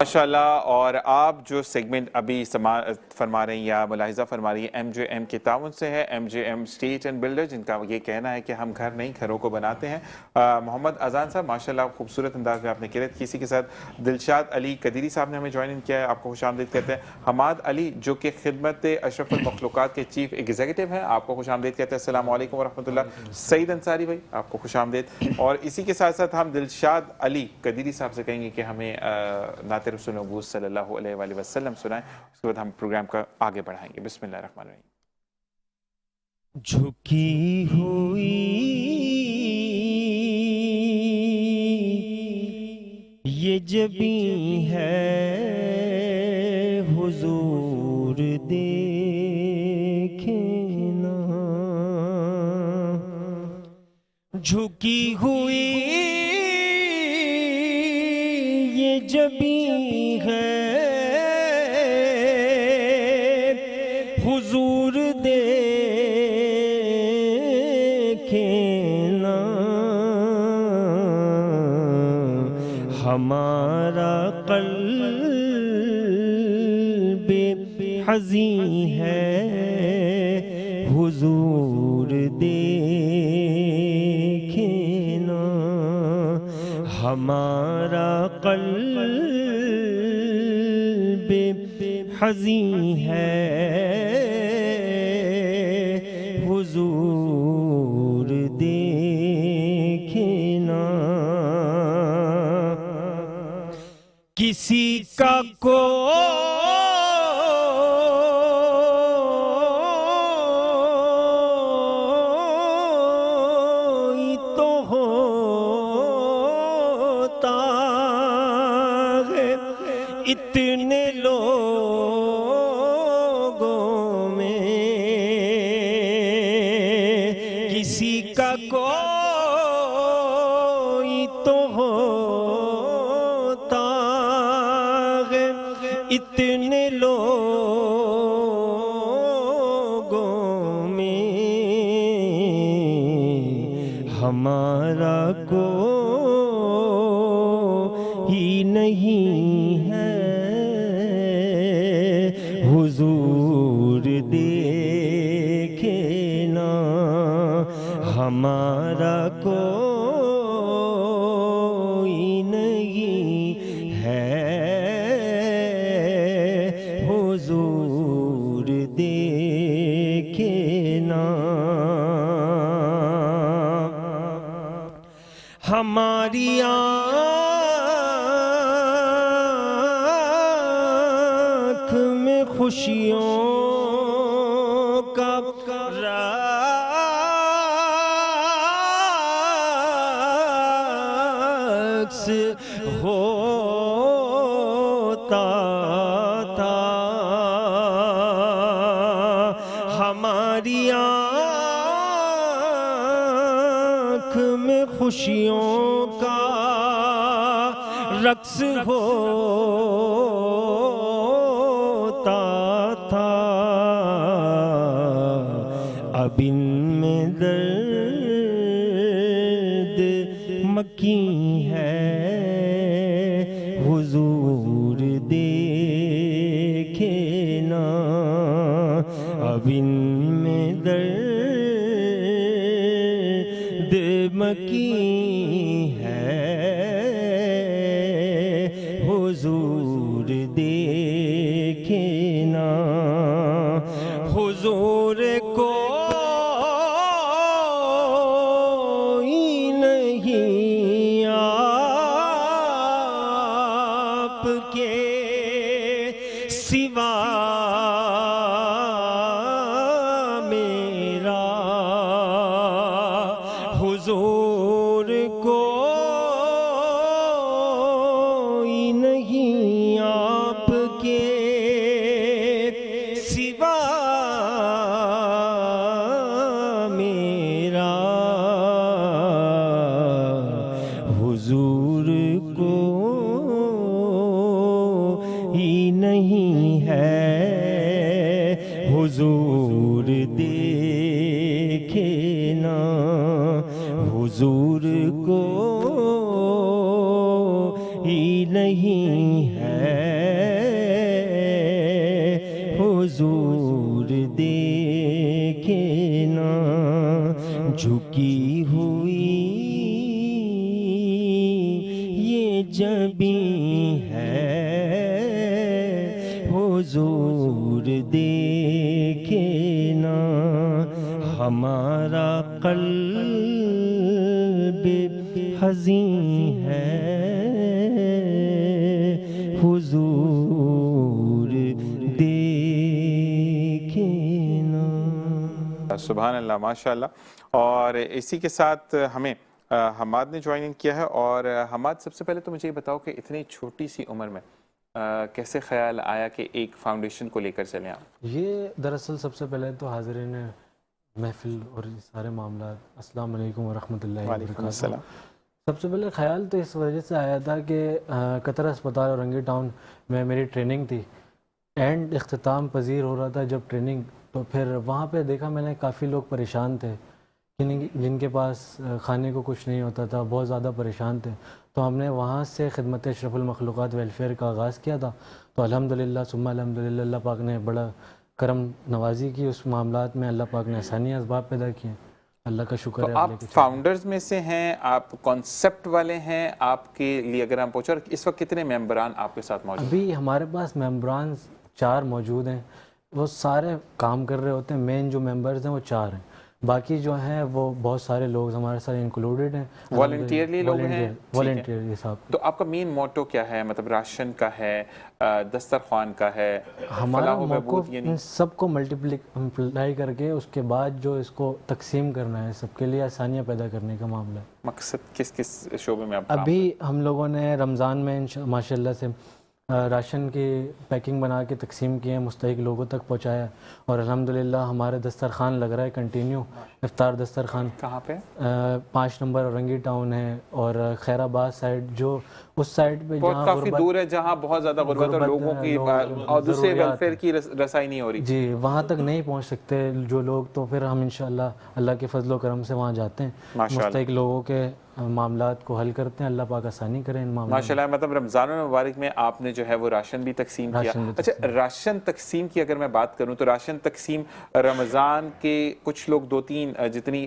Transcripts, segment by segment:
माशाल्लाह। और आप जो सेगमेंट अभी फरमा रही हैं या मुलाहिज़ा फरमा रही है MJM के ताउन से है, MJM स्टेट एंड बिल्डर, जिनका ये कहना है कि हम घर नहीं घरों को बनाते हैं। मोहम्मद अजान साहब माशाल्लाह खूबसूरत अंदाज में आपने किया। किसी के साथ दिलशाद अली कदीरी साहब ने हमें ज्वाइन इन किया है, आपको खुशामदीद कहते हैं। हमाद अली जो कि खिदमत अशरफुल मखलूक़ात के चीफ एग्जीक्यूटिव हैं, आपको खुशामदीद कहते हैं। अस्सलामु अलैकुम वरहमतुल्लाह। सईद अंसारी भाई आपको खुशामदीद। और इसी के साथ साथ हम दिलशाद अली कदीरी साहब से कहेंगे कि हमें नाते रसूल नबूत सल्लल्लाहु अलैहि वसल्लम सुनाएं, उसके बाद हम प्रोग्राम का आगे बढ़ाएंगे। बिस्मिल्लाह रहमान रहीम। झुकी हुई ये जबीं है हुजूर देखना, झुकी हुई ये जबीं है हुजूर देखना, हमारा क़ल्ब हज़ीं है हुजूर देखना, हमारा क़ल्ब हज़ीं है हुजूर देखना। किसी का कोई तो होता है इतने लोगों में, किसी का कोई तो होता है इतने लोगों में, हमारा कोई नहीं है हुजूर देखना, हमारा कोई नहीं है हुजूर देखना। हमारी आँख में खुशियों का रक्स होता था, खुशियों का रक्स होता था, अब इनमें दर्द मकी है, हुजूर देखे ना, अब इनमें दर्द मकी है, हुजूर देखे ना। हुजूर को नहीं आपके सिवा मेरा, हुजूर को नहीं आपके सिवा मेरा, हुजूर को ही नहीं है, हुजूर देखे ना, हुजूर को ही नहीं है, हुजूर देखे ना। झुकी हुई ये जबी है, हुजूर देखे ना। हमारा क़ल्ब हज़ीन है, हुजूर देखे ना। सुभान अल्लाह, माशाअल्लाह। और इसी के साथ हमें हमाद ने ज्वाइन किया है। और हमाद, सबसे पहले तो मुझे ये बताओ कि इतनी छोटी सी उम्र में कैसे ख्याल आया कि एक फाउंडेशन को लेकर चलें आप? ये दरअसल सबसे पहले तो हाज़रीन महफिल और ये सारे मामला, अस्सलाम वालेकुम व रहमतुल्लाहि व बरकातहू। सबसे पहले ख्याल तो इस वजह से आया था कि कतर अस्पताल औरंगी टाउन में मेरी ट्रेनिंग थी, एंड इख्तिताम पजीर हो रहा था जब ट्रेनिंग, तो फिर वहाँ पे देखा मैंने काफ़ी लोग परेशान थे, जिनके पास खाने को कुछ नहीं होता था, बहुत ज़्यादा परेशान थे। तो हमने वहाँ से खिदमत अशरफुल मखलूक़ात वेलफेयर का आगाज़ किया था। तो अल्हम्दुलिल्लाह सुम्मा अल्हम्दुलिल्लाह अल्लाह पाक ने बड़ा करम नवाजी की, उस मामलात में अल्लाह पाक ने आसानी असबाब पैदा किए, अल्लाह का शुक्र तो है। आप फाउंडर्स में से हैं, आप कॉन्सेप्ट वाले हैं, आपके लिए अगर हम पूछें इस वक्त कितने मेंबरान आपके साथ मौजूद? अभी हमारे पास मेंबरान 4 मौजूद हैं, वो सारे काम कर रहे होते हैं। मेन जो मेंबर्स हैं वो 4 हैं, बाकी जो हैं वो बहुत सारे लोग हमारे साथ इंक्लूडेड हैं, वॉलंटियरली लोग हैं। वॉलंटियर साहब। तो आपका मेन मोटो क्या है? मतलब राशन का है, दस्तरखान का है, हमारा मौक़िफ़ इन सबको मल्टीप्लाई करके उसके बाद जो इसको तकसीम करना है, सबके लिए आसानियाँ पैदा करने का मामला है। मकसद किस किस शोबे में आप अभी हम लोगों ने रमज़ान में माशाल्लाह से राशन की पैकिंग बना के तकसीम किए, मुस्तहिक लोगों तक पहुँचाया, और अल्हम्दुलिल्लाह हमारे दस्तरखान लग रहा है कंटिन्यू, इफ्तार दस्तरखान। कहाँ पे? 5 नंबर औरंगी टाउन है, और खैराबाद साइड जो उस साइड पे बहुत काफी दूर है, जहाँ बहुत ज़्यादा गुर्बत और लोगों की और दूसरे वेलफेयर की रसाई नहीं हो रही जी, वहाँ तक नहीं पहुँच सकते जो लोग, तो फिर हम इंशाअल्लाह अल्लाह के फजल करम से वहाँ जाते हैं, मुस्तहिक लोगों के मामलात को हल करते हैं, अल्लाह पाक आसानी करें इन मामलों। माशाल्लाह। मतलब रमज़ान मुबारक में आपने जो है वो राशन भी तकसीम किया। अच्छा, राशन तकसीम की अगर मैं बात करूं तो राशन तकसीम रमज़ान के कुछ लोग 2-3 जितनी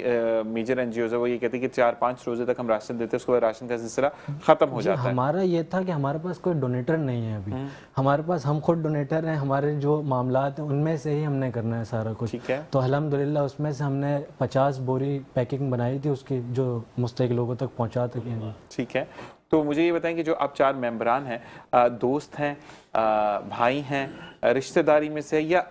मेजर एनजीओ है वो ये कहते हैं कि 4-5 रोज़े तक हम राशन देते हैं, उसके बाद राशन का सिलसिला ख़त्म हो जाता है। हमारा ये था कि हमारे पास कोई डोनेटर नहीं है अभी, हमारे पास हम खुद डोनेटर हैं, हमारे जो मामलात हैं उनमें से ही हमने करना है सारा कुछ। ठीक है। तो अल्हम्दुलिल्लाह उसमें से हमने 50 बोरी पैकिंग बनाई थी उसकी, जो मुस्तहिक लोगों तक पहुंचा सकें। ठीक है। तो मुझे ये बताएं कि जो आप 4 मेंबरान हैं, दोस्त हैं, भाई हैं, रिश्तेदारी में से, या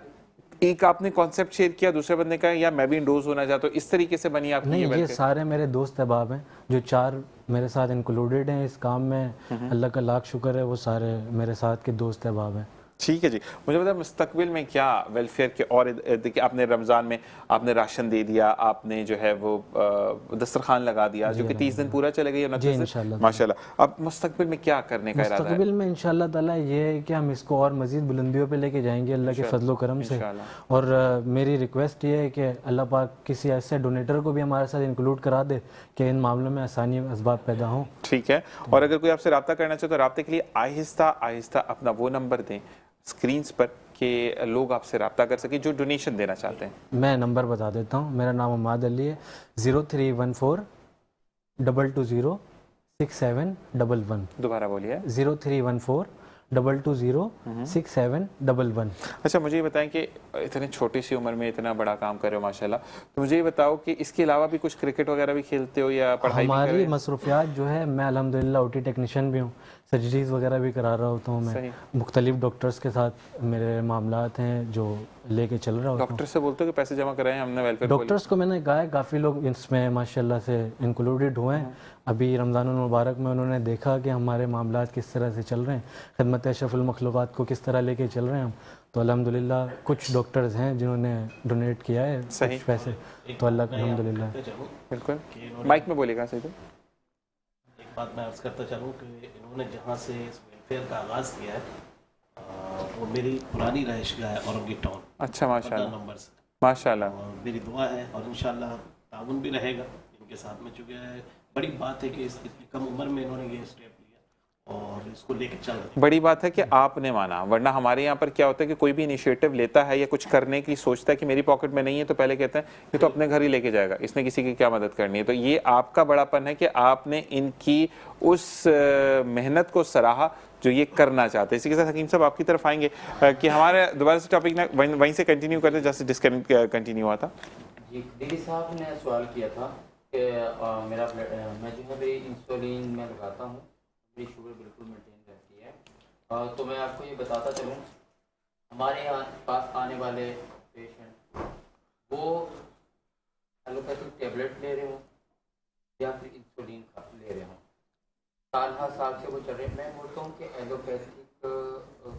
एक आपने कॉन्सेप्ट शेयर किया, दूसरे बंदे का या मैं भी इंडोज होना चाहता हूँ, इस तरीके से बनी आपकी? नहीं, ये सारे मेरे दोस्त अहबाब हैं जो 4 मेरे साथ इंक्लूडेड हैं इस काम में, अल्लाह का लाख शुक्र है, वो सारे मेरे साथ के दोस्त अहबाब हैं। ठीक है जी। मुझे बताया मुस्तकबिल में क्या वेलफेयर के और देखिए आपने रमज़ान में आपने राशन दे दिया, आपने जो है वो दस्तरखान लगा दिया जो कि 30 दिन पूरा चलेगा या 29 दिन इंशाल्लाह। माशाल्लाह। अब मुस्तकबिल में क्या करने का इरादा है? मुस्तकबिल में इंशाल्लाह ताला ये है कि हम इसको और मज़ीद बुलंदियों पे लेके जाएंगे अल्लाह के फजलो करम से। इंशाल्लाह। और मेरी रिक्वेस्ट ये है कि अल्लाह पाक किसी ऐसे डोनेटर को भी हमारे साथ इंक्लूड करा दे कि इन मामलों में आसानी असबाब पैदा हों। ठीक है। और अगर कोई आपसे रब्ता करना चाहे तो रब्ते के लिए आहिस्ता आहिस्ता अपना वो नंबर दें स्क्रीन्स पर कि लोग आपसे रब्ता कर सकें जो डोनेशन देना चाहते हैं। मैं नंबर बता देता हूँ, मेरा नाम अमाद अली है, 0314 220 6711। दोबारा बोलिए। 0314 220 6711। अच्छा मुझे ये बताएं कि इतने छोटी सी उम्र में इतना बड़ा काम कर रहे हो माशाल्लाह, तो मुझे ये बताओ कि इसके अलावा भी कुछ क्रिकेट वगैरह भी खेलते हो या पढ़ाई भी कर रहे हमारी हो? मसरूफियात जो है, मैं अल्हम्दुलिल्लाह ओटी टेक्नीशियन भी हूँ, सर्जरीज वगैरह भी करा रहा होता हूँ मैं, मुख्तलिफ डॉक्टर्स के साथ मेरे मामलात हैं जो लेके चल रहा होता हूँ। डॉक्टर से बोलते हो कि पैसे जमा कराएं, हमने वेलफेयर डॉक्टर्स को मैंने कहा है, काफ़ी लोग इसमें माशाल्लाह से इंक्लूडेड हुए हैं। अभी रमज़ान मुबारक में उन्होंने देखा कि हमारे मामलात किस तरह से चल रहे हैं, खिदमत अशरफुल मखलूक़ात को किस तरह लेके चल रहे हैं हम, तो अल्हम्दुलिल्लाह कुछ डॉक्टर्स हैं जिन्होंने डोनेट किया है कुछ पैसे, तो अल्लाह का अल्हम्दुलिल्लाह। बिल्कुल माइक में बोलेगा सही। तो एक बात मैं अर्ज़ करता चलूँ कि इन्होंने जहाँ से इस वेलफेयर का आगाज़ किया है वो मेरी पुरानी रहायशगाह है औरंगी टाउन। अच्छा माशाल्लाह नंबर से माशाल्लाह। और मेरी दुआ है और इंशाल्लाह ताउन भी रहेगा इनके साथ में, चूँकि बड़ी बात है कि इतनी कम उम्र में इन्होंने ये स्टेप लिया और इसको लेकर चल रहे हैं। बड़ी बात है कि आपने माना, वरना हमारे यहाँ पर क्या होता है कि कोई भी इनिशिएटिव लेता है या कुछ करने की सोचता है कि मेरी पॉकेट में नहीं है तो पहले कहते हैं ये तो अपने घर ही लेके जाएगा, इसने किसी की क्या मदद करनी है। तो ये आपका बड़ापन है कि आपने इनकी उस मेहनत को सराहा जो ये करना चाहते हैं। इसी के साथ हकीम साहब आपकी तरफ आएंगे कि हमारे दोबारा से टॉपिक ना वहीं से कंटिन्यू करते हैं जैसे डिस्कनेक्ट कंटिन्यू हुआ था। जी दीदी साहब ने सवाल किया था कि मेरा मैं जो है भाई इंसुलिन में लगाता हूँ, मेरी शुगर बिल्कुल मेंटेन रहती है। तो मैं आपको ये बताता चलूँ, हमारे यहाँ पास आने वाले पेशेंट वो एलोपैथिक टेबलेट ले रहे हों या फिर इंसुलिन ले रहे हों, साल से वो चल रहे हैं। मैं बोलता हूँ कि एलोपैथिक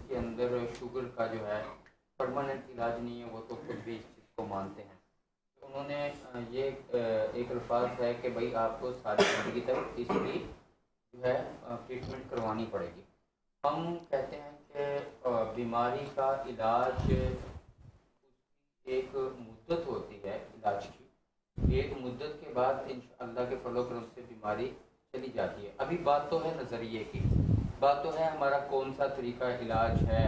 के अंदर शुगर का जो है परमानेंट इलाज नहीं है, वो तो खुद भी इस चीज़ को मानते हैं। तो उन्होंने ये एक अल्फाज है कि भाई आपको सारी ज़िंदगी तक इसकी जो है ट्रीटमेंट करवानी पड़ेगी। हम कहते हैं कि बीमारी का इलाज एक मुद्दत होती है इलाज की, एक मुद्दत के बाद इंशाअल्लाह के फलो करम से बीमारी चली जाती है। अभी बात तो है नज़रिए की, बात तो है हमारा कौन सा तरीका इलाज है।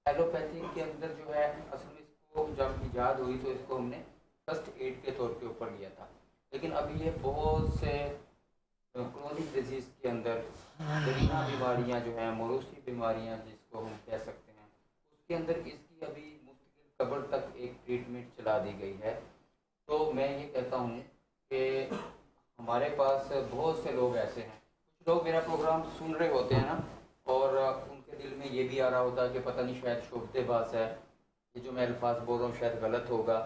एलोपैथिक के अंदर जो है असल में इसको जब इजाद हुई तो इसको हमने फर्स्ट एड के तौर के ऊपर लिया था, लेकिन अभी ये बहुत से क्रोनिक डिजीज़ के अंदर दरीना बीमारियां जो हैं, मौरूसी बीमारियां जिसको हम कह सकते हैं, उसके अंदर इसकी अभी मुस्तकिल कब्र तक एक ट्रीटमेंट चला दी गई है। तो मैं ये कहता हूँ कि हमारे पास बहुत से लोग ऐसे हैं, कुछ लोग मेरा प्रोग्राम सुन रहे होते हैं ना, और उनके दिल में ये भी आ रहा होता है कि पता नहीं शायद शोबतेबाज है, ये जो मैं अल्फाज बोल रहा हूँ शायद गलत होगा।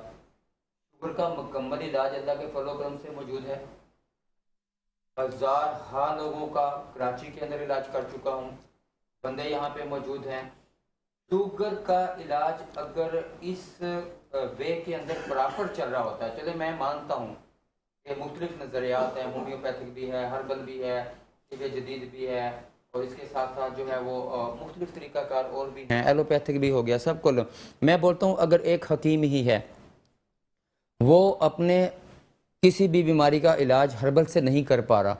शुगर का मुकम्मल इलाज अल्लाह के फलो करम से मौजूद है। हज़ार लोगों का कराची के अंदर इलाज कर चुका हूँ, बंदे यहाँ पे मौजूद हैं। शुगर का इलाज अगर इस वे के अंदर प्रॉपर चल रहा होता है, चले मैं मानता हूँ कि मुख्तलिफ नज़रियात हैं, होम्योपैथिक भी है, हर्बल भी है, तिब जदीद भी है, और इसके साथ साथ जो है वो मुख्तलिफ तरीक़ाकार और भी हैं, एलोपैथिक भी हो गया, सबको लो। मैं बोलता हूँ अगर एक हकीम ही है वो अपने किसी भी बीमारी का इलाज हर्बल से नहीं कर पा रहा,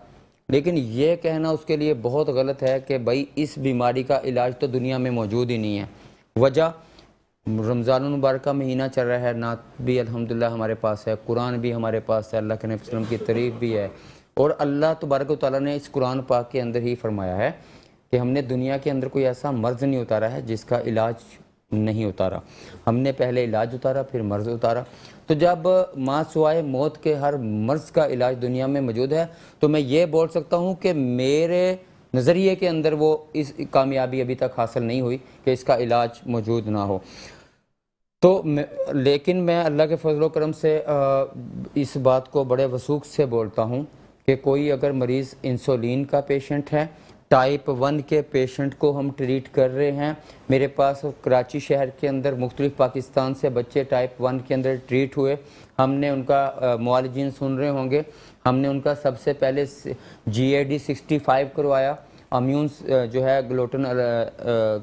लेकिन ये कहना उसके लिए बहुत गलत है कि भाई इस बीमारी का इलाज तो दुनिया में मौजूद ही नहीं है। वजह रमज़ान मुबारक का महीना चल रहा है, नात भी अल्हम्दुलिल्लाह हमारे पास है, कुरान भी हमारे पास है, अल्लाह के नबी सल्लल्लाहु अलैहि वसल्लम की तारीफ़ भी है, और अल्लाह तबारक व तआला ने इस कुरान पाक के अंदर ही फरमाया है कि हमने दुनिया के अंदर कोई ऐसा मर्ज़ नहीं उतारा है जिसका इलाज नहीं उतारा। हमने पहले इलाज उतारा, फिर मर्ज़ उतारा। तो जब माँ सिवाय मौत के हर मर्ज़ का इलाज दुनिया में मौजूद है, तो मैं ये बोल सकता हूँ कि मेरे नज़रिए के अंदर वो इस कामयाबी अभी तक हासिल नहीं हुई कि इसका इलाज मौजूद ना हो। तो लेकिन मैं अल्लाह के फजल करम से इस बात को बड़े वसूख से बोलता हूँ कि कोई अगर मरीज़ इंसुलिन का पेशेंट है टाइप 1 के पेशेंट को हम ट्रीट कर रहे हैं। मेरे पास कराची शहर के अंदर मुख्तलिफ पाकिस्तान से बच्चे टाइप 1 के अंदर ट्रीट हुए। हमने उनका मुआलिजीन सुन रहे होंगे, हमने उनका सबसे पहले GAD 65 करवाया। अम्यून जो है ग्लूटेन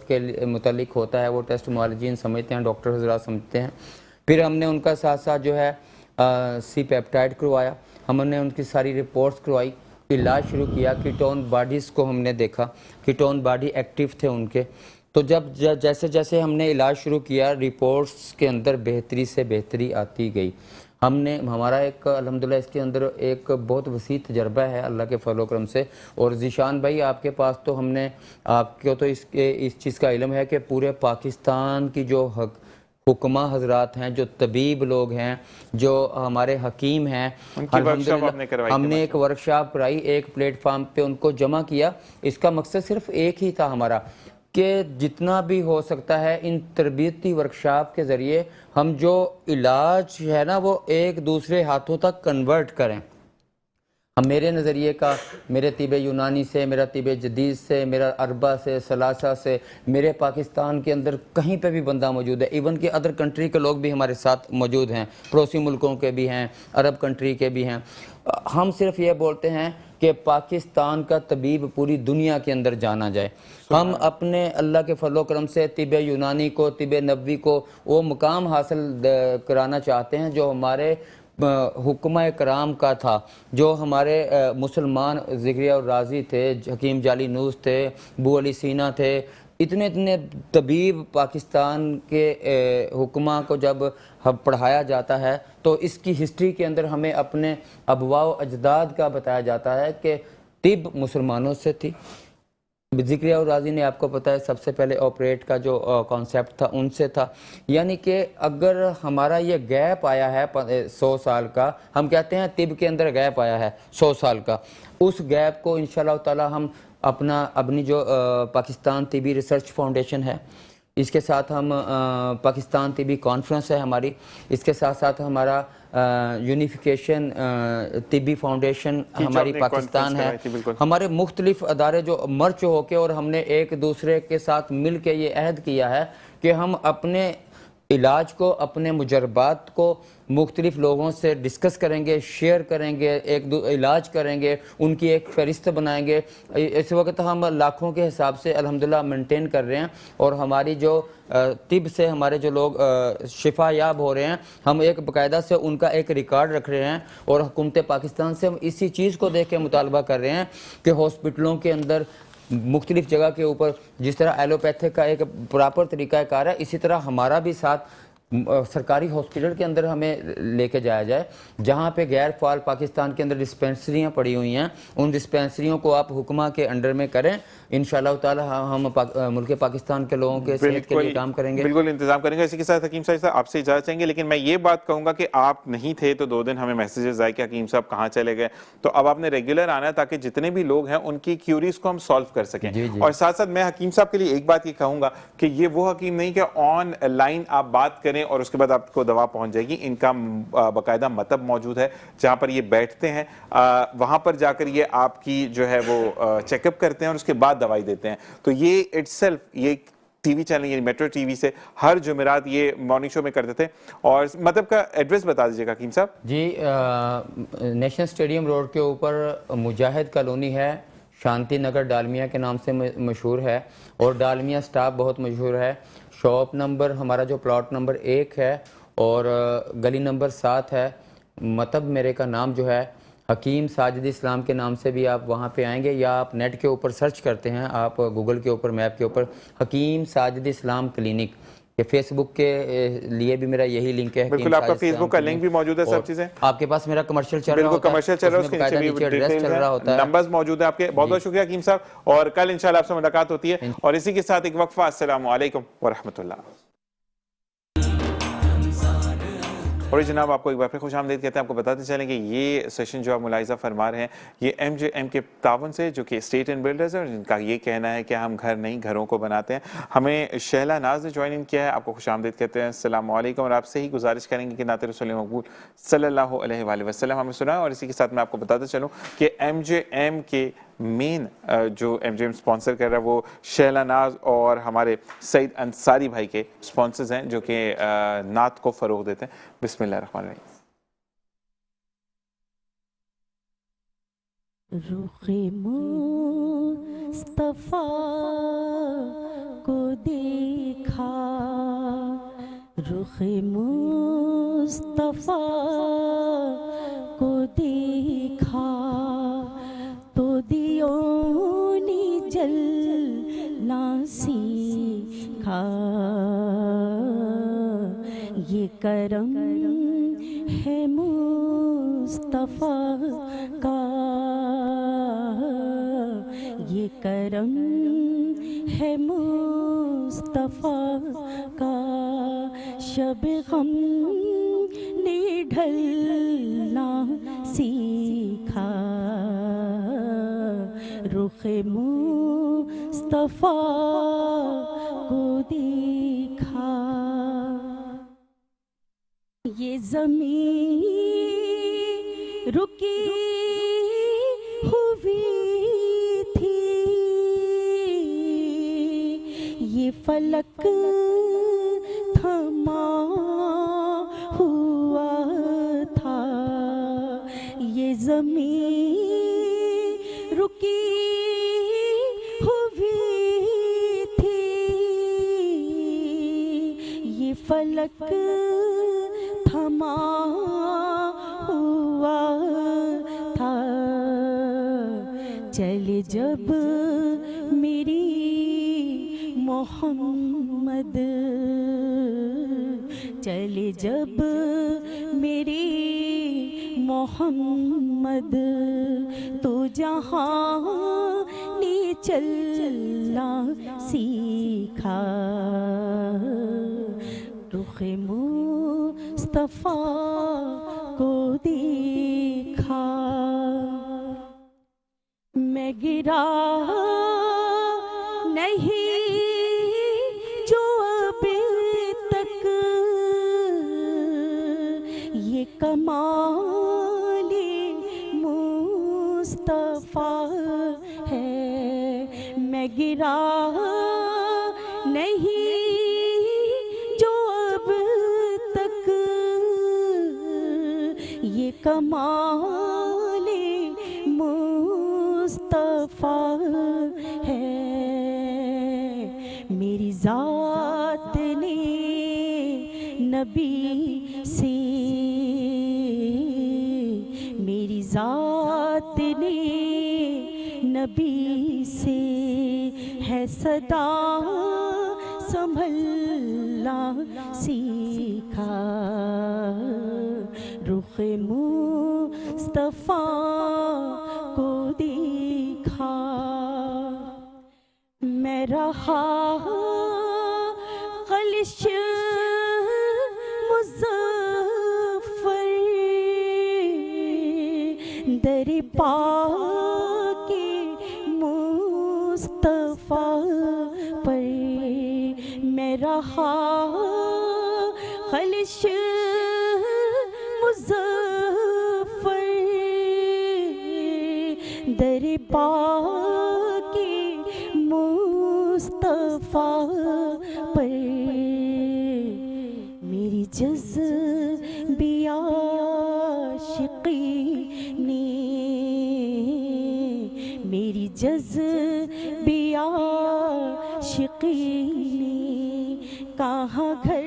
के मुतालिक होता है, वो टेस्ट मुआलिजीन समझते हैं, डॉक्टर हजरात समझते हैं। फिर हमने उनका साथ साथ जो है C पेप्टाइड करवाया, हमने उनकी सारी रिपोर्ट्स करवाई, इलाज शुरू किया। कीटोन बॉडीज़ को हमने देखा, कीटोन बॉडी एक्टिव थे उनके। तो जब जैसे जैसे हमने इलाज शुरू किया, रिपोर्ट्स के अंदर बेहतरी से बेहतरी आती गई। हमारा एक अल्हम्दुलिल्लाह इसके अंदर एक बहुत वसी तजर्बा है अल्लाह के फजल करम से। और ज़ीशान भाई आपके पास तो हमने आपको तो इस चीज़ का इल्म है कि पूरे पाकिस्तान की जो हुक्मा हजरात हैं, जो तबीब लोग हैं, जो हमारे हकीम हैं, अल्हम्दुलिल्लाह हमने एक वर्कशॉप कराई, एक प्लेटफार्म पे उनको जमा किया। इसका मकसद सिर्फ एक ही था हमारा कि जितना भी हो सकता है इन तरबियती वर्कशॉप के ज़रिए हम जो इलाज है ना वो एक दूसरे हाथों तक कन्वर्ट करें। हम मेरे नज़रिए का, मेरे तिब यूनानी से, मेरा तिब जदीद से, मेरा अरबा से, सलासा से, मेरे पाकिस्तान के अंदर कहीं पे भी बंदा मौजूद है, इवन कि अदर कंट्री के लोग भी हमारे साथ मौजूद हैं, पड़ोसी मुल्कों के भी हैं, अरब कंट्री के भी हैं। हम सिर्फ ये बोलते हैं कि पाकिस्तान का तबीब पूरी दुनिया के अंदर जाना जाए। हम अपने अल्लाह के फजल करम से तिब यूनानी को, तिब नबवी को वो मुकाम हासिल कराना चाहते हैं जो हमारे हुक्मा कराम का था, जो हमारे मुसलमान ज़िक्रिया और राज़ी थे, हकीम जाली नूस थे, बू अली सीना थे। इतने इतने तबीब पाकिस्तान के हुक्मा को जब पढ़ाया जाता है तो इसकी हिस्ट्री के अंदर हमें अपने अबवा व अजदाद का बताया जाता है कि तिब मुसलमानों से थी। ज़िक्रिया और राज़ी ने आपको पता है सबसे पहले ऑपरेट का जो कॉन्सेप्ट था उनसे था। यानी कि अगर हमारा ये गैप आया है 100 साल का, हम कहते हैं तिब के अंदर गैप आया है 100 साल का, उस गैप को इंशाअल्लाह ताला हम अपनी जो पाकिस्तान तिबी रिसर्च फाउंडेशन है, इसके साथ हम पाकिस्तान तिबी कॉन्फ्रेंस है हमारी, इसके साथ साथ हमारा यूनिफिकेशन तिबी फाउंडेशन हमारी पाकिस्तान है, हमारे मुख्तलिफ अदारे जो मर्ज होके और हमने एक दूसरे के साथ मिल के ये अहद किया है कि हम अपने इलाज को, अपने मुजरबात को मुख्तलिफ लोगों से डिस्कस करेंगे, शेयर करेंगे, इलाज करेंगे, उनकी एक फ़हरिस्त बनाएंगे। इस वक्त हम लाखों के हिसाब से अल्हम्दुलिल्लाह मेंटेन कर रहे हैं और हमारी जो तिब से हमारे जो लोग शिफा याब हो रहे हैं, हम एक बाकायदा से उनका एक रिकॉर्ड रख रहे हैं और हुकूमत पाकिस्तान से हम इसी चीज़ को देख के मुतालबा कर रहे हैं कि हॉस्पिटलों के अंदर मुख्तलिफ जगह के ऊपर जिस तरह एलोपैथिक का एक प्रॉपर तरीक़ाकार है, इसी तरह हमारा भी साथ सरकारी हॉस्पिटल के अंदर हमें लेके जाया जाए, जहाँ पे गैर फ़ाल पाकिस्तान के अंदर डिस्पेंसरियाँ पड़ी हुई हैं, उन डिस्पेंसरियों को आप हुक्मा के अंडर में करें। इंशाअल्लाह ताला हम मुल्क पाकिस्तान के लोगों के सेहत के लिए काम करेंगे, बिल्कुल इंतजाम करेंगे। इसी के साथ हकीम साहब आपसे इजाज़त चाहेंगे, लेकिन मैं ये बात कहूँगा कि आप नहीं थे तो 2 दिन हमें मैसेजेस आए कि हकीम साहब कहाँ चले गए, तो अब आपने रेगुलर आना है ताकि जितने भी लोग हैं उनकी क्यूरीज को हम सॉल्व कर सकें। और साथ साथ मैं हकीम साहब के लिए एक बात ये कहूँगा कि ये वो हकीम नहीं कि ऑनलाइन आप बात करें और उसके बाद आपको दवा पहुंच जाएगी। इनका बाकायदा मतब मौजूद है जहां पर ये बैठते हैं, वहां पर जाकर ये आपकी जो है वो चेकअप करते हैं और उसके बाद दवाई देते हैं। तो ये इटसेल्फ ये टीवी चैनल ये मेट्रो टीवी से हर जुमेरात ये मॉर्निंग शो में करते थे। और मतलब का एड्रेस बता दीजिएगा हकीम साहब। जी, नेशनल स्टेडियम रोड के ऊपर मुजाहिद कॉलोनी है, शांति नगर डालमिया के नाम से मशहूर है और डालमिया स्टाफ बहुत मशहूर है। शॉप नंबर हमारा जो प्लॉट नंबर 1 है और गली नंबर 7 है। मतलब मेरे का नाम जो है हकीम साजिद इस्लाम के नाम से भी आप वहाँ पे आएंगे, या आप नेट के ऊपर सर्च करते हैं, आप गूगल के ऊपर मैप के ऊपर हकीम साजिद इस्लाम क्लिनिक, ये फेसबुक के लिए भी मेरा यही लिंक है। बिल्कुल, आपका फेसबुक का लिंक भी मौजूद है, सब चीजें आपके पास मेरा कमर्शियल चल रहा होता है, कमर्शियल चल रहा है, उसके नीचे भी एड्रेस चल रहा होता है, नंबर्स मौजूद है आपके। बहुत बहुत शुक्रिया हकीम साहब, और कल इंशाल्लाह आपसे मुलाकात होती है। और इसी के साथ एक वक्फा। अस्सलामु अलैकुम व रहमतुल्लाह। और जनाब आपको एक बार फिर खुश आमदीद कहते हैं। आपको बताते चलें कि ये सेशन जो आप मुलाहिज़ा फरमा रहे हैं ये MJM के तावन से, जो कि स्टेट एंड बिल्डर्स है, और जिनका ये कहना है कि हम घर नहीं घरों को बनाते हैं। हमें शहला नाज ने ज्वाइन इन किया है, आपको खुश आमदीद कहते हैं। अस्सलामु अलैकुम। और आपसे ही गुजारिश करेंगे कि नाते रसूल मकबूल सल्लल्लाहु अलैहि वसल्लम हमें सुना। और इसी के साथ मैं आपको बताते चलूँ कि MJM के मेन जो MJM स्पॉन्सर कर रहा है वो शहला नाज और हमारे सईद अंसारी भाई के स्पॉन्सर्स हैं जो कि नात को फ़रोग देते हैं। बिस्मिल्लाहिर्रहमानिर्रहीम। रुख़े मुस्तफ़ा को देखा, रुख़े मुस्तफ़ा को देखा, तो दियों ने जलना सीखा। ये करम है मुस्तफ़ा का, ये करम है मुस्तफ़ा का। शब गम ने ढलना सीखा, रुख़े मुस्तफ़ा को देखा। ये ज़मीं रुकी हुई थी, ये फलक थमा हुआ था। ये ज़मीं रुकी हुई थी, ये फलक थमा हुआ था। चले जब मेरी मोहम्मद, चले जब मेरी मोहम्मद, तो जहाँ ने चलना सीखा। रुख़े मुस्तफ़ा को देखा, मैं गिरा नहीं जो अब तक, ये कमाले मुस्तफ़ा है। मैं गिरा नहीं जो अब तक, ये कमाले मुस्तफ़ा है। मेरी ज़ात ने नबी से, मेरी ज़ात ने नबी से है सदा संभलना सीखा। रुख़े मुस्तफ़ा को देखा, मैं रहा ख़लिश मुज़फ़्फ़र, दर पाके मुस्तफ़ा पर। मैं रहा ख़लिश मुज़फ़्फ़र, दर पाके मुस्तफ़ा पर। मेरी जज़्बी आशिक़ी ने, मेरी जज़्बी आशिक़ी ने कहाँ घर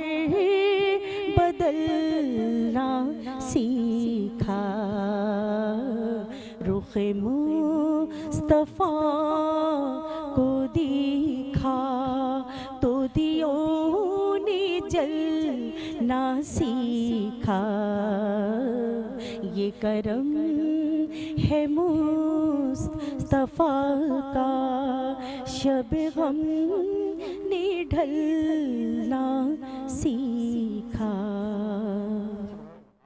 बदलना सीखा। रुख़े मुस्तफ़ा को देखा, तो दियों ने जलना सीखा। ये करम है मुस्तफ़ा का, शब गम ने ढलना सीखा।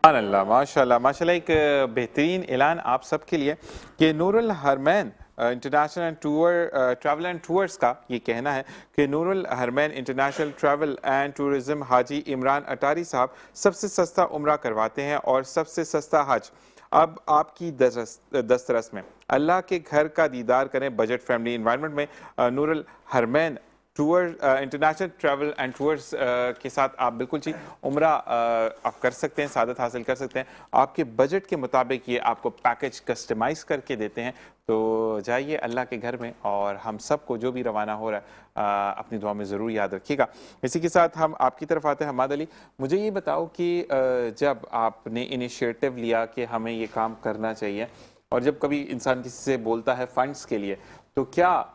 अल्लाह माशाल्लाह माशाल्लाह। एक बेहतरीन ऐलान आप सबके लिए कि Noorul Harmain international travel and tours का ये कहना है कि Noorul Harmain international travel and tourism Haji Imran Attari साहब सबसे सस्ता उम्रा करवाते हैं और सबसे सस्ता हज अब आपकी दस्तरस में। अल्लाह के घर का दीदार करें बजट फ्रेंडली इन्वायरमेंट में। Noorul Harmain tour international travel and tours के साथ आप बिल्कुल जी उम्रा आप कर सकते हैं, सादत हासिल कर सकते हैं। आपके बजट के मुताबिक ये आपको पैकेज कस्टमाइज़ करके देते हैं। तो जाइए अल्लाह के घर में, और हम सबको जो भी रवाना हो रहा है अपनी दुआ में ज़रूर याद रखिएगा। इसी के साथ हम आपकी तरफ आते हैं। हमाद अली, मुझे ये बताओ कि जब आपने इनिशिएटिव लिया कि हमें ये काम करना चाहिए, और जब कभी इंसान किसी से बोलता है फंड्स के लिए, तो क्या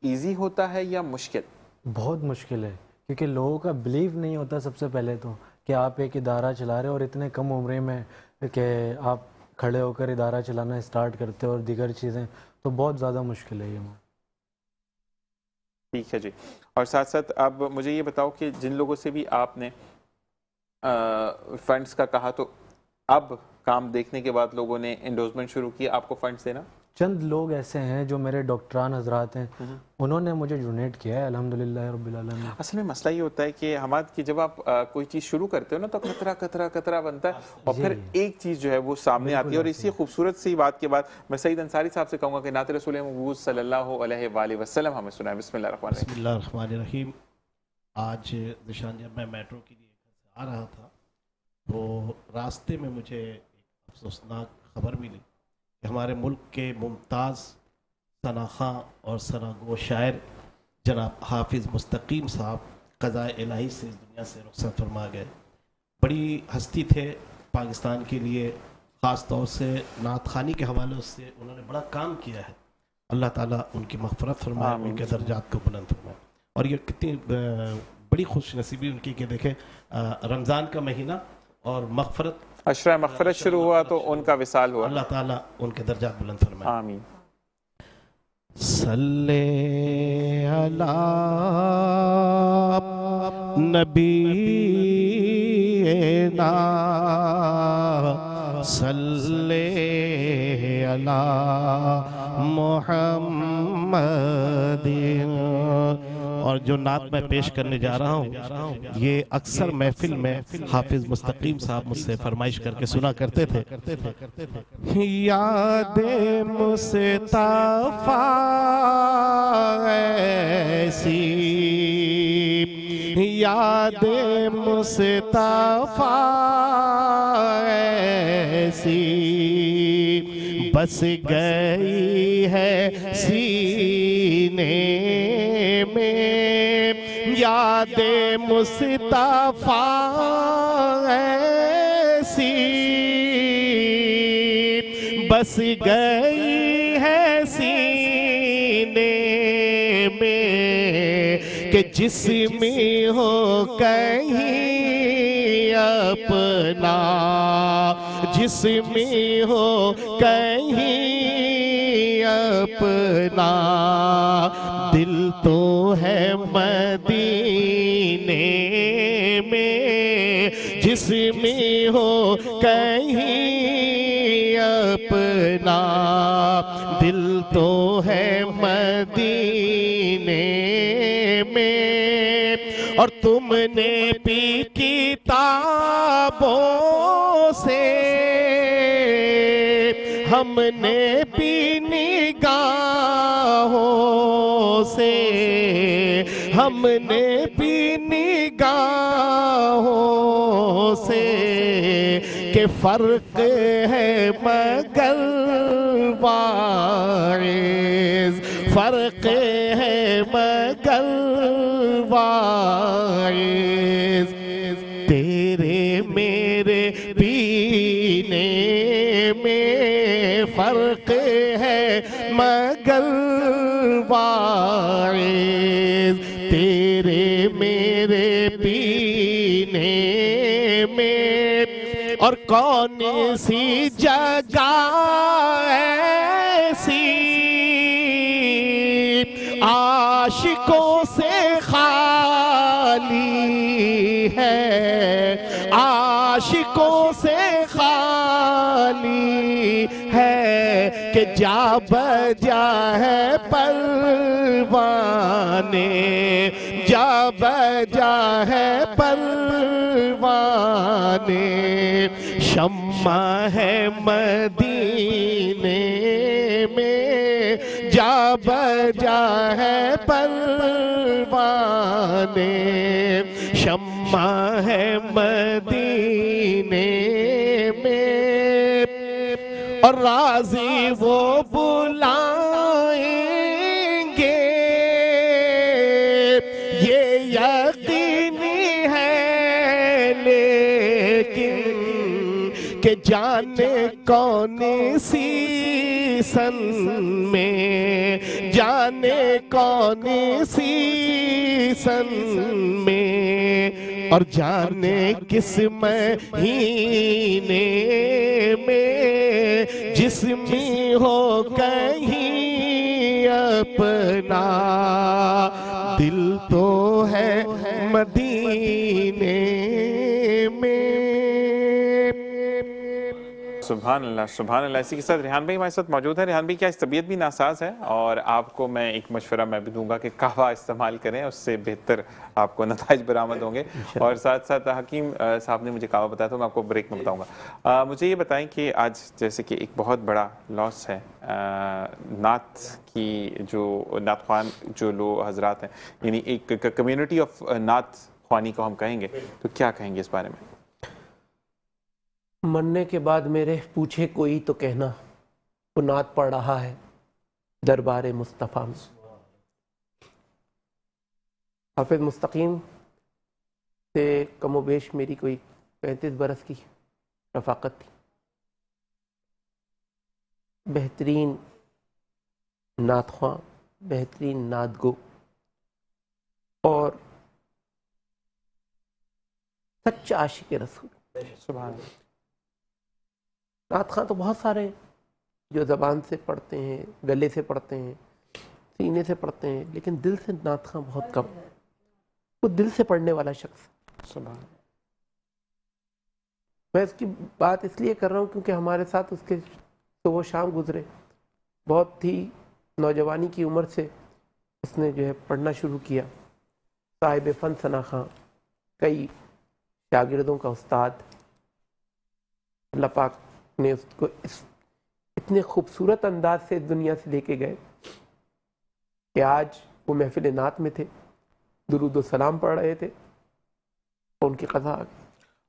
ईजी होता है या मुश्किल? बहुत मुश्किल है, क्योंकि लोगों का बिलीव नहीं होता सबसे पहले तो कि आप एक इदारा चला रहे हो, और इतने कम उम्र में कि आप खड़े होकर इदारा चलाना स्टार्ट करते हो और दीगर चीज़ें, तो बहुत ज़्यादा मुश्किल है ये। ठीक है जी। और साथ साथ अब मुझे ये बताओ कि जिन लोगों से भी आपने फंड्स का कहा, तो अब काम देखने के बाद लोगों ने एंडोर्समेंट शुरू किया आपको फंड्स देना? चंद लोग ऐसे हैं जो मेरे डॉक्टरान हजरात हैं, उन्होंने मुझे डोनेट किया है, अल्हम्दुलिल्लाह रब्बिल आलमीन। असल में मसला ये होता है कि हमाद कि जब आप कोई चीज़ शुरू करते हो ना, तो कतरा कतरा कतरा बनता है, और फिर एक चीज़ जो है वो सामने आती है। और इसी खूबसूरत सी बात के बाद मैं सईद अंसारी साहब से कहूँगा कि नात रसूल मक़बूल सल्लल्लाहु अलैहि वसल्लम हमें सुनाए। बिस्मिल्लाहिर्रहमानिर्रहीम। आज निशान, जब मैं मेट्रो के लिए घर से आ रहा था, तो रास्ते में मुझे एक अफसोसनाक खबर मिली कि हमारे मुल्क के मुमताज़ सनाख़ा और सनागो शायर जनाब हाफिज़ मुस्तकीम साहब क़ज़ाए इलाही से इस दुनिया से रुख़सत फरमा गए। बड़ी हस्ती थे पाकिस्तान के लिए, ख़ास तौर से नात ख़ानी के हवाले से उन्होंने बड़ा काम किया है। अल्लाह ताला उनकी मग़फ़िरत फरमाए, उनके दर्जात को बुलंद फरमाए। और ये कितनी बड़ी खुशनसीबी उनकी कि देखें, रमज़ान का महीना और मग़फ़िरत, अशरा मग़फ़िरत शुरू हुआ तो उनका विसाल हुआ। अल्लाह ताला उनके दर्जात बुलंद फरमाए, आमीन। सल्ले अला नबीना सल्ले अला मुहम्मदिन। और जो नात मैं पेश करने जा रहा हूँ, ये अक्सर महफिल में हाफिज मुस्तकीम साहब मुझसे फरमाइश करके सुना करते थे। यादे मुस्तफा ऐसी, यादे मुस्तफा ऐसी बस गई है सीने में। यादे मुस्तफा ऐसी बस गई है सीने में कि जिसमें हो कहीं अपना, जिसमें हो कहीं अपना। दिल तो है मदीने में, जिसमें हो कहीं अपना। दिल तो है मदीने में। और तुमने पी किताबों से, हमने भी निगाहों से, हमने भी निगाहों से कि फर्क है मगर वाइज, फर्क है मगर वाइज। तेरे मेरे पीने में फर्क है मगर वाइज। तेरे मेरे पीने में। और कौन सी जगह ऐसी आशिकों से खाली है, आशिकों से खाली है कि जा बजा है परवाने, जा बजा है परवाने। शम्मा है मदीने में बजा है परवाने, शम्मा है मदीने में, और राजी वो बुलाएंगे, ये यकीनी है लेकिन कि जाने कौन सी सन में, जाने कौन सी सन में, और जाने किस महीने में, जिस्मी हो कहीं अपना, दिल तो है मदीने में। सुभान अल्लाह, सुभान अल्लाह। इसी के साथ रिहान भाई हमारे साथ मौजूद है। रिहान भाई, क्या इस तबीयत भी नासाज है, और आपको मैं एक मशवरा मैं भी दूंगा कि कहवा इस्तेमाल करें, उससे बेहतर आपको नताइज बरामद होंगे। और साथ साथ हकीम साहब ने मुझे कहवा बताया, तो मैं आपको ब्रेक में बताऊंगा। मुझे ये बताएं कि आज जैसे कि एक बहुत बड़ा लॉस है नात की, जो नात ख्वान जो लोग हजरात हैं, यानी एक कम्युनिटी ऑफ नात ख्वानी को हम कहेंगे, तो क्या कहेंगे इस बारे में? मरने के बाद मेरे पूछे कोई तो कहना, वो नात पढ़ रहा है दरबार मुस्तफ़ा में। हाफिज मुस्तकीम से कमोबेश मेरी कोई 35 बरस की रफ़ाकत थी। बेहतरीन नात ख्वां, बेहतरीन नात गो, और सच्चा आशिक रसूल। सुभान। नात ख़ां तो बहुत सारे हैं जो ज़बान से पढ़ते हैं, गले से पढ़ते हैं, सीने से पढ़ते हैं, लेकिन दिल से नात ख़ां बहुत कम। वो दिल से पढ़ने वाला शख्स। सुभान। मैं इसकी बात इसलिए कर रहा हूँ क्योंकि हमारे साथ उसके सुबह शाम गुजरे। बहुत ही नौजवानी की उम्र से उसने जो है पढ़ना शुरू किया। साहिब फ़न सना खां, कई शागिर्दों का उस्ताद। अल्लाह पाक ने उसको इतने खूबसूरत अंदाज से दुनिया से लेके गए कि आज वो महफिल नात में थे, दुरूद व सलाम पढ़ रहे थे, तो उनकी क़ज़ा आ गई।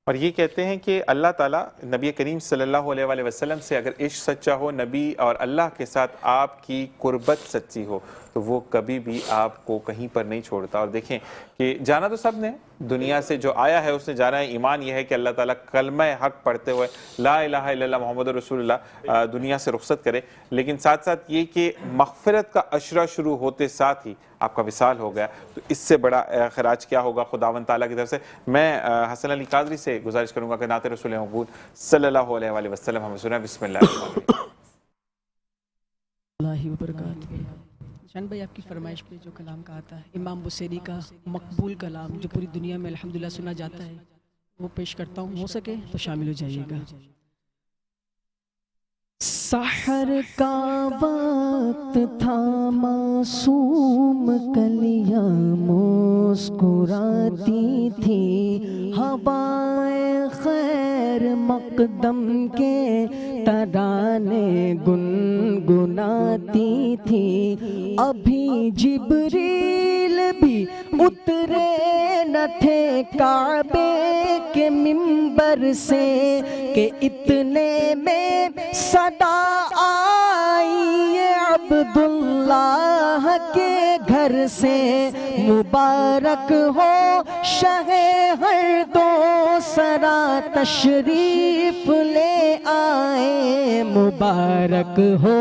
और ये कहते हैं कि अल्लाह ताला नबी करीम सल्लल्लाहु अलैहि वसल्लम से अगर इश्क सच्चा हो, नबी और अल्लाह के साथ आपकी कुर्बत सच्ची हो, तो वो कभी भी आपको कहीं पर नहीं छोड़ता। और देखें कि जाना तो सब ने, दुनिया से जो आया है उसने जाना है। ईमान यह है कि अल्लाह ताला कलमा हक पढ़ते हुए ला इलाहा इल्लल्लाह मुहम्मद रसूलुल्लाह दुनिया से रुखसत करे, लेकिन साथ साथ ये कि मग़फ़िरत का अशरा शुरू होते साथ ही आपका विसाल हो गया, तो इससे बड़ा खराज क्या होगा खुदावंद ताला की तरफ से। मैं हसन अली कादरी से गुजारिश करूँगा कि नाते रसूल मक़बूल सल्लल्लाहु अलैहि वसल्लम हमें सुना। बिस्मिल्लाह। शान भाई, आपकी फरमाइश पे जो कलाम कहा था, इमाम बुसेरी का मकबूल कलाम जो पूरी दुनिया में अल्हम्दुलिल्लाह सुना जाता है, वो पेश करता हूँ। हो सके तो शामिल हो जाइएगा। सहर का वक्त था, मासूम कलियां मुस्कुराती थी, हवाएं खैर मकदम के तराने गुनगुनाती थी। अभी जिब्रील भी उतरे न थे काबे के मिंबर से कि इतने में सदा आई ये अब्दुल्लाह के घर से। मुबारक हो शहे हर दो सरा तशरीफ ले आए, मुबारक हो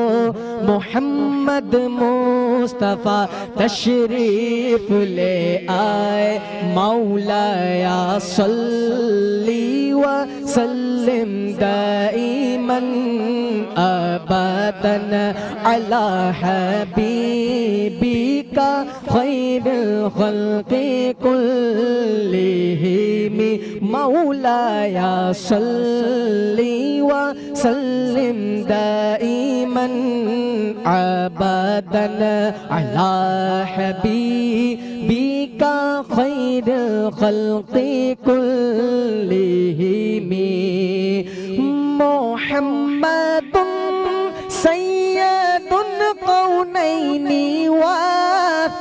मोहम्मद मुस्तफ़ा तशरीफ ले आए। मौलाया सल्ली व सल्लिम दाइमन अबदन अला हबीबिका खैरुल खल्क़ि कुल्लिहिम। मौलाया सल्ली व सल्लिम दाइमन अबदन अला हबीबिका खैरुल खल्क़ि कुल्लिहिम। मुहम्मदुन सय्यदुन कौनैनि व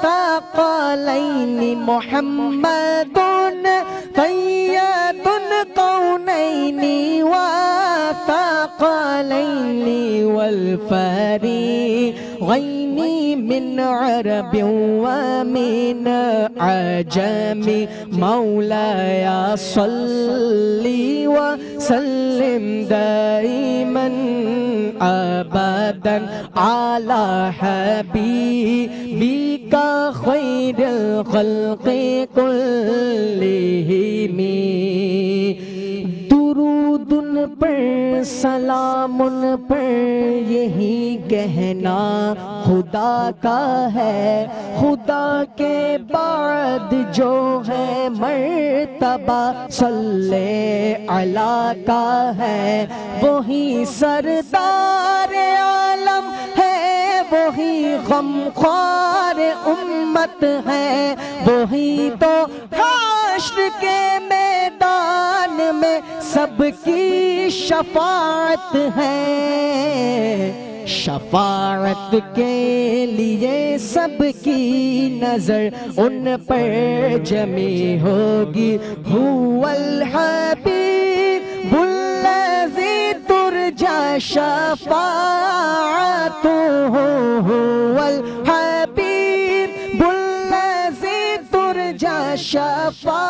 थक़लैनि मुहम्मदुन सय्यदुल कौनैनि व थक़लैनि वल फरीक़ैनि मिन अरब व मिन अजम मौलाया सल्ली व सल्लिम दाइमन अबदन अला हबीबिका खैरुल खल्क़ि कुल्लिहिम। दुरूदुन पर सलामुन पर यही कहना खुदा का है, खुदा के बाद जो है मर्तबा सल्ले अला का है। वही सरदार आलम है, वही गमख्वार उम्मत है, वही तो हाश्र के मैदान में सबकी शफाअत है। शफाअत के लिए सबकी नजर उन पर जमी होगी। हुवल हबीबुल्लज़ी तुरजा शफाअतुहु, हुवल हबीबुल्लज़ी तुरजा शफाअतुहु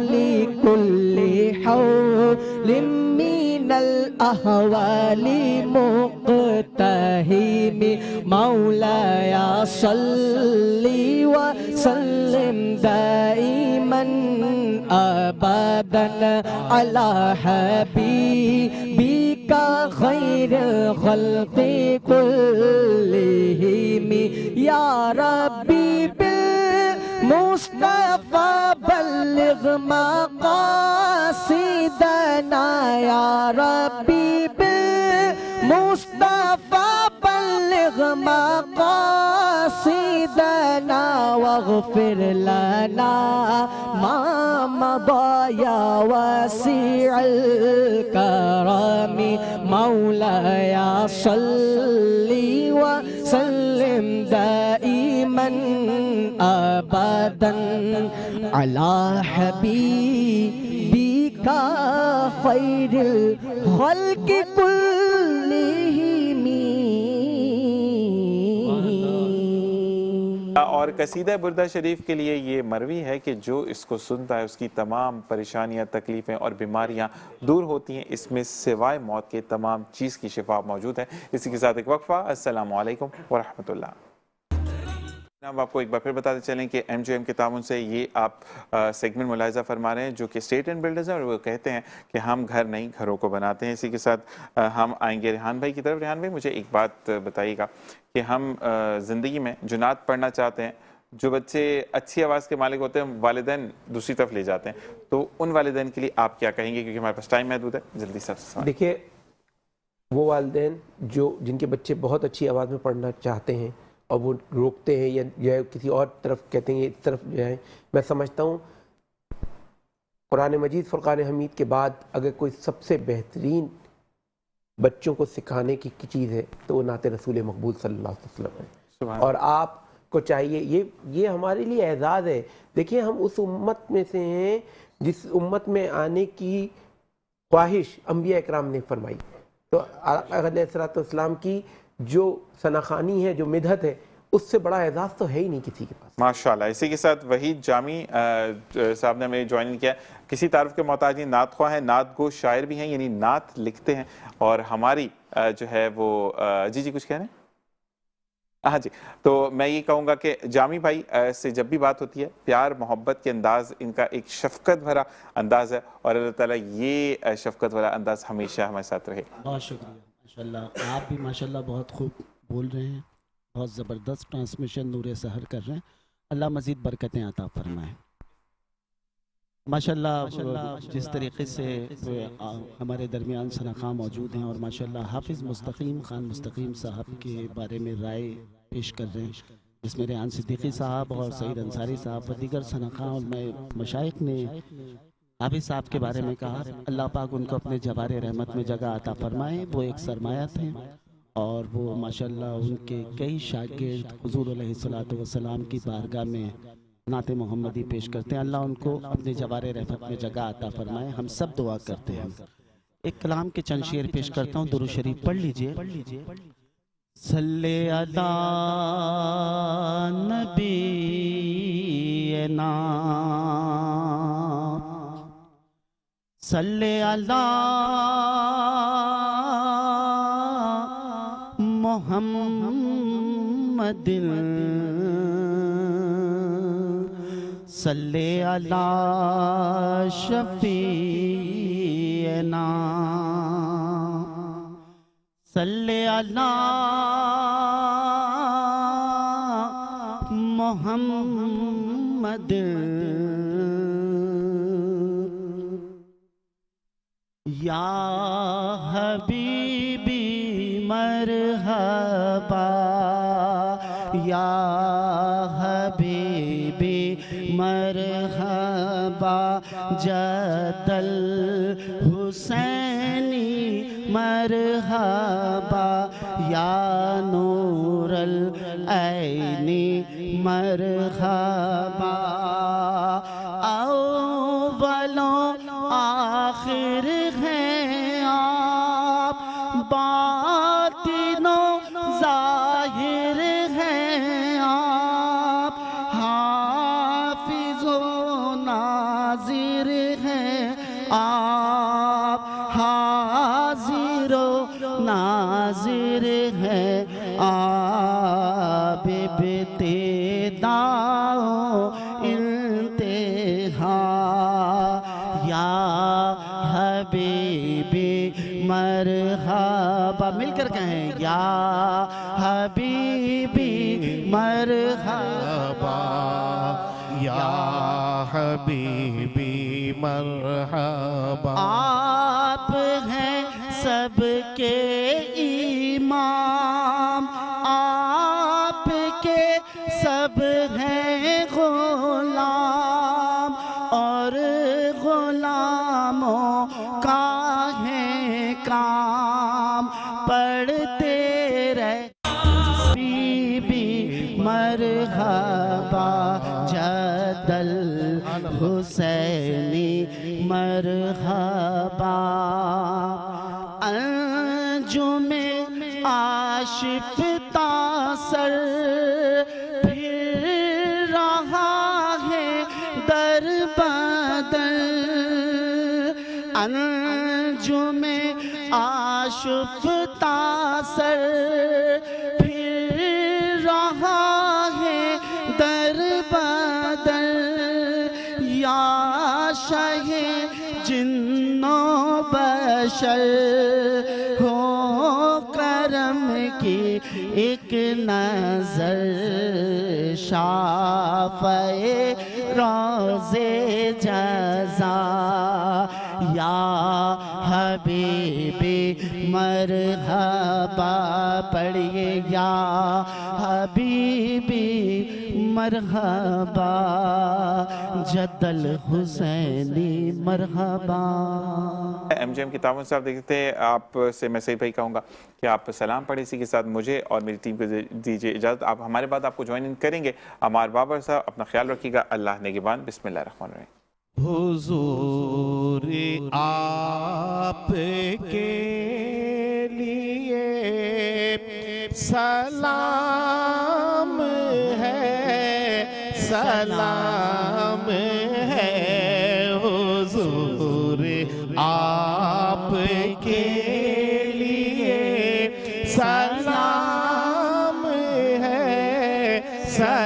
लिकुल्ली हौलिम मिनल अहवाली मुक़्तहिमी। मौलाया सल्ली व सल्लिम दाइमन अबदन अला हबीबिका खैरुल खल्क़ि कुल्लिहिम। या रब्बी बिल मुस्तफ़ा बल्लिग़ मक़ासिदना, या रब्बी बिल मुस्तफ़ा बल्लिग़ मक़ासिदना वग़फ़िर लना मा मदा या वसीअल करमी। मौलाया सल्ली व सल्लिम दाइमन अबदन अला हबीबिका खैरुल खल्क़ि कुल्लिहिम। और कसीदा बुर्दा शरीफ के लिए ये मरवी है कि जो इसको सुनता है उसकी तमाम परेशानियां, तकलीफ़ें और बीमारियां दूर होती हैं। इसमें सिवाय मौत के तमाम चीज़ की शिफा मौजूद है। इसी के साथ एक वक्फा। अस्सलामु अलैकुम व रहमतुल्लाह। हम आपको एक बार फिर बताते चलें कि MJM के ताउन से ये आप सेगमेंट मुलाहिज़ा फरमा रहे हैं जो कि स्टेट एंड बिल्डर्स हैं और वो कहते हैं कि हम घर नहीं घरों को बनाते हैं। इसी के साथ हम आएंगे रेहान भाई की तरफ। रेहान भाई, मुझे एक बात बताइएगा कि हम ज़िंदगी में जो नात पढ़ना चाहते हैं, जो बच्चे अच्छी आवाज़ के मालिक होते हैं वालिदैन दूसरी तरफ ले जाते हैं, तो उन वालिदैन के लिए आप क्या कहेंगे? क्योंकि हमारे पास टाइम महदूद है, जल्दी से। देखिए, वो वालिदैन जो जिनके बच्चे बहुत अच्छी आवाज़ में पढ़ना चाहते हैं और वो रोकते हैं या किसी और तरफ कहते हैं इस तरफ जो है, मैं समझता हूँ कुरान मजीद फ़ुरक़ान हमीद के बाद अगर कोई सबसे बेहतरीन बच्चों को सिखाने की चीज़ है तो वो नाते रसूल मकबूल सल्लल्लाहु अलैहि वसल्लम है। और आपको चाहिए, ये हमारे लिए एजाज़ है। देखिए, हम उस उम्मत में से हैं जिस उम्मत में आने की ख्वाहिश अंबिया इकराम ने फरमाई। तो अलैहिस्सलाम की जो सनाखानी है, जो मिदहत है, उससे बड़ा एजाज़ तो है ही नहीं किसी के पास। माशाल्लाह। इसी के साथ वही जामी साहब ने हमें ज्वाइन किया। किसी तारुफ के मोहताज नहीं, नात ख्वाह हैं, नात गो शायर भी हैं, यानी नात लिखते हैं। और हमारी जो है वो जी कुछ कह रहे हैं? हाँ जी, तो मैं ये कहूँगा कि जामी भाई से जब भी बात होती है, प्यार मोहब्बत के अंदाज़, इनका एक शफ़क़त भरा अंदाज़ है और अल्लाह ताला ये शफ़क़त भरा अंदाज़ हमेशा हमारे साथ रहे। बहुत शुक्रिया। माशाल्लाह, आप भी माशाल्लाह बहुत खूब बोल रहे हैं, बहुत ज़बरदस्त ट्रांसमिशन नूरे सहर कर रहे हैं। अल्लाह मज़ीद बरकतें अता फरमाएं। माशाल्लाह जिस तरीक़े से हमारे दरमियान सनाख़ा मौजूद हैं और माशाल्लाह हाफिज़ मुस्तकीम ख़ान मुस्तकीम साहब के बारे में राय पेश कर रहे हैं, जिसमें रेहान सिद्दीकी साहब और सईद अंसारी साहब व दीगर सनाख़ा और मशाइख ने हाफिज़ साहब के बारे में कहा। अल्लाह पाक उनको अपने जवारे रहमत में जगह अता फरमाए। वो एक सरमाया थे और वो माशाल्लाह उनके कई शागिर्द हुज़ूर अलैहिस्सलातु वस्सलाम की बारगाह में नाते मोहम्मदी पेश करते हैं। अल्लाह उनको अपने जवारे रहमत में जगह अता फरमाए। हम सब दुआ करते हैं। एक कलाम के चंद शेर पेश करता हूँ, दुरूद शरीफ पढ़ लीजिए। सल्ले अला नबीना सल्ले अला मुहम्मदिन सल्ले अला शफीना सल्ले अला मुहम्मद या हबीबी मरहबा या हबीबी मरहबा जदल हुसैनी मरहबा या नूरल ऐनी मरहबा अव्वलो आखिर हैं आप बातिनो ज़ाहिर हैं आप हाफिज़ो नाज़िर हैं आप हाज़िरो नाज़िर हैं आप इब्तिदाओ इंतहा या हबीबी मरहबा मिलकर कहें या हबीबी मरहबा या हबीबी मरहबा आप हैं सबके इमाम आपके सब हैं गुलाम और गुलामों का है काम पढ़ते रहे बीबी मरहबा जदल हुसैनी मरहबा अंजुमे आशिफ़ता सर फिर रहा है दर बदर अंजुमे आशिफ़ता सर फिर रहा है दर बदर या शाहे जिन्नो बशर हो करम की एक नजर शाफ़े रोज़े जज़ा या हबीबी मरहबा पढ़िए या हबीबी मरहबा जदल हुसैनी मरहबा। एमजेएम की तावन से आप देखते हैं, आपसे मैं सही भाई कहूँगा कि आप सलाम पढ़े, इसी के साथ मुझे और मेरी टीम को दीजिए इजाज़त। आप हमारे बाद आपको ज्वाइन इन करेंगे अमार बाबर साहब। अपना ख्याल रखिएगा। अल्लाह नेगेबान। बिस्मिल्लाहिर्रहमानिर्रहीम। हुजूर आपके लिए सलाम है सलाम है हुजूर आपके लिए सलाम है